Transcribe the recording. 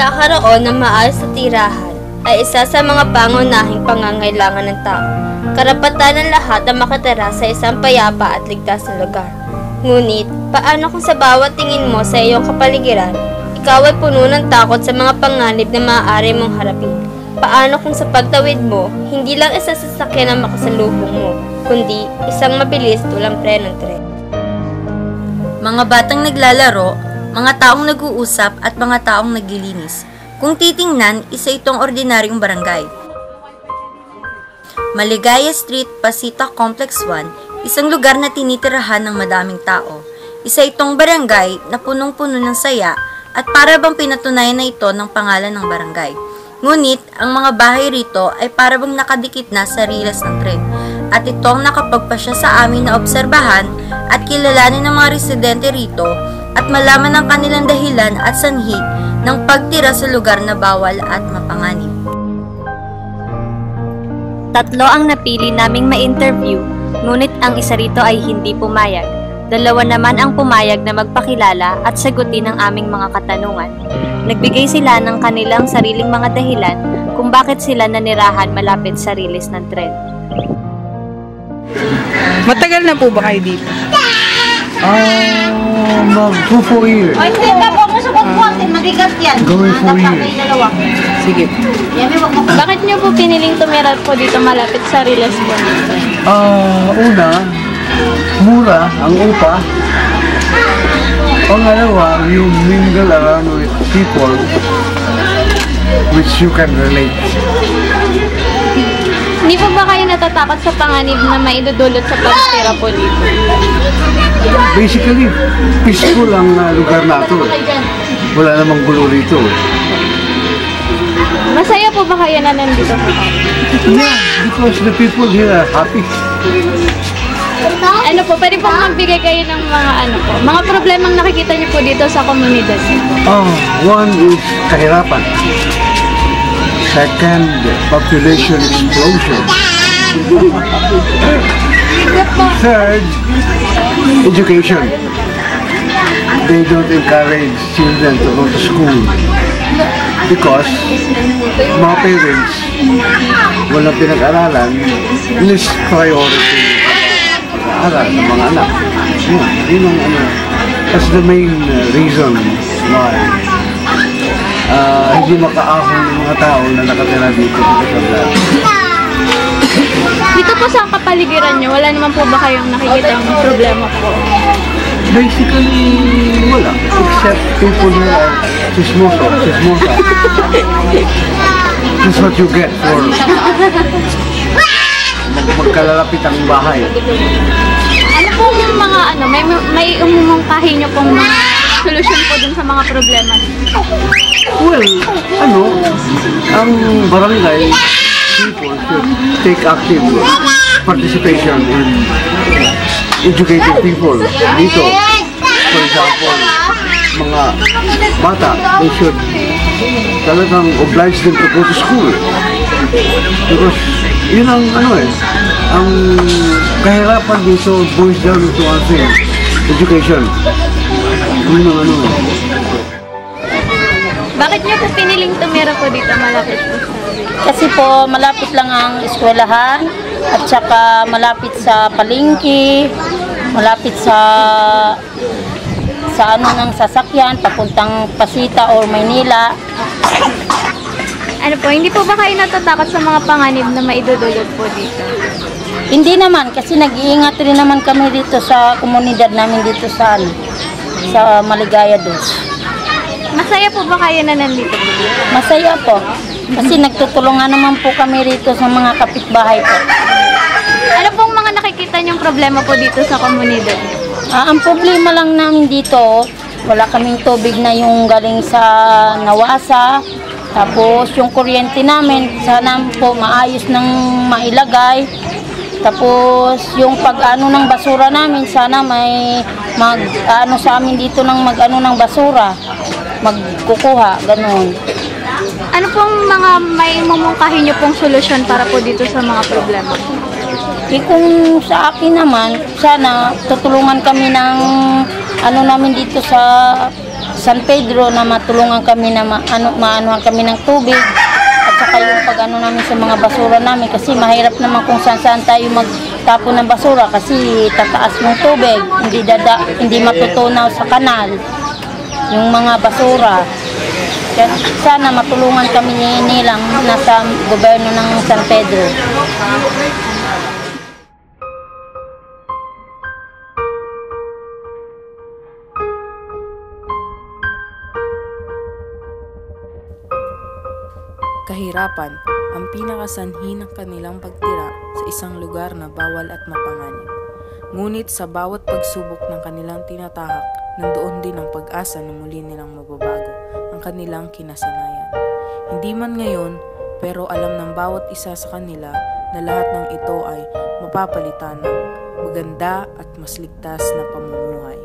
pagkakaroon ng maayos na tirahan ay isa sa mga pangunahing pangangailangan ng tao. Karapatan ng lahat na makatira sa isang payapa at ligtas na lugar. Ngunit, paano kung sa bawat tingin mo sa iyong kapaligiran, ikaw ay puno ng takot sa mga panganib na maaari mong harapin? Paano kung sa pagtawid mo, hindi lang isang sasakyan ang makasalubong mo, kundi isang mabilis tulang prenong tren? Mga batang naglalaro, mga taong nag-uusap at mga taong naglilinis. Kung titingnan, isa itong ordinaryong barangay. Maligaya Street, Pasita Complex 1, isang lugar na tinitirahan ng madaming tao. Isa itong barangay na punong-puno ng saya at para bang pinatunayan na ito ng pangalan ng barangay. Ngunit, ang mga bahay rito ay para bang nakadikit na sa riles ng tren. At itong nakapagpasya sa amin na obserbahan at kilalanin ng mga residente rito at malaman ang kanilang dahilan at sanhi ng pagtira sa lugar na bawal at mapanganib. Tatlo ang napili naming ma-interview, ngunit ang isa rito ay hindi pumayag. Dalawa naman ang pumayag na magpakilala at sagutin ang aming mga katanungan. Nagbigay sila ng kanilang sariling mga dahilan kung bakit sila nanirahan malapit sa riles ng tren. Matagal na po ba kayo dito? Mag 4 years. Ay, hindi na po ako sa pagkuhatin. Magigat yan. Going 4 years. Sige. Bakit niyo po piniling tumira po dito malapit sa riles po? Una, mura ang upa. Pangalawa, you mingle around with people which you can relate. Hindi po ba kayo natatakot sa panganib na maidudulot sa pagtira po dito? Basically, peaceful ang lugar na ito. Wala namang gulo rito. Masaya po ba kayo na nandito po? Yeah, because the people here are happy. Ano po, pwede pong magbigay kayo ng mga problemang nakikita niyo po dito sa komunidad? One is kahirapan. Second, population explosion. Third, education. They don't encourage children to go to school because mga parents walang pinag-aralan, least priority aral ng mga anak. Yun ang that's the main reason why hindi makaahon ng mga tao na nakatira dito sa vlog. Dito po sa kapaligiran niyo, wala naman po ba kayong nakikita ng problema po? Basically, wala. Except people who are chismosa. That's what you get for magkalalapit ang bahay. Ano po yung mga may umumungkahi niyo pong mga solusyon po dun sa mga problema niyo? Well, ang barangay people should take active participation in educating people dito. For example, mga bata, they should talagang oblige them to go to school. Because yun ang ang kahirapan dito boils down to one thing, education. Yun ang Bakit niyo po piniling tumira po dito malapit po sa Kasi po, malapit lang ang eskwelahan at saka malapit sa palengke, malapit sa ng sasakyan, papuntang Pasita or Maynila. Ano po, hindi po ba kayo natatakot sa mga panganib na maidudulot po dito? Hindi naman, kasi nag-iingat rin naman kami dito sa komunidad namin dito sa Maligaya Dos. Masaya po ba kayo na nandito po dito? Masaya po. Kasi nagtutulungan naman po kami rito sa mga kapitbahay po. Ano pong mga nakikita niyong problema po dito sa komunidad? Ang problema lang namin dito, wala kaming tubig na yung galing sa Nawasa. Tapos yung kuryente namin, sana po maayos nang mailagay. Tapos yung pag-ano ng basura namin, sana may mag-ano sa amin dito ng mag-ano ng basura. Magkukuha, ganun. Ano pong mga may mumungkahin niyo pong solusyon para po dito sa mga problema? Kung sa akin naman, sana tutulungan kami ng ano namin dito sa San Pedro na matulungan kami na maanuhan kami ng tubig at saka yung pag-ano namin sa mga basura namin kasi mahirap naman kung saan tayo magtapon ng basura kasi tataas ng tubig, hindi matutunaw sa kanal yung mga basura. Kaya sana matulungan kami nilang nasa gobyerno ng San Pedro. Kahirapan ang pinakasanhi ng kanilang pagtira sa isang lugar na bawal at mapanganib. Ngunit sa bawat pagsubok ng kanilang tinatahak, nandoon din ang pag-asa na muli nilang mababago ang kanilang kinasanayan. Hindi man ngayon, pero alam ng bawat isa sa kanila na lahat ng ito ay mapapalitan ng maganda at mas ligtas na pamumuhay.